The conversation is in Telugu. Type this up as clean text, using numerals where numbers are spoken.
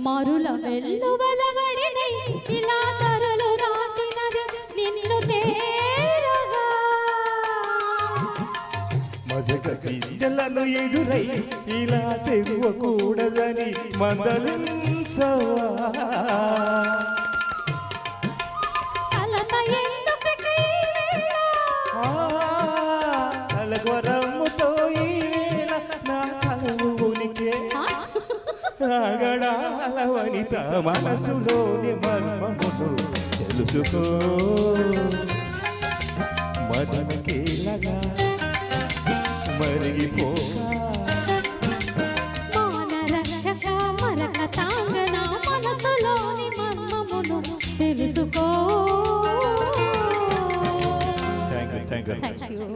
మరుల వెల్లువలవడినై ఇలా తరలు దాటినది నిన్ను చేరగా మజక చిందెలను ఎదురై ఇలా తెగువకూడదని మందలించవా అలగొరముతో నా కలవునికే ఆగడాల వనిత మనసులోని మర్మమును తెలుసుకో మదనకేలగా మరిగిపోగా మానరక్షక మరక తాంగన మనసులోని మర్మమును తెలుసుకో. Thank you.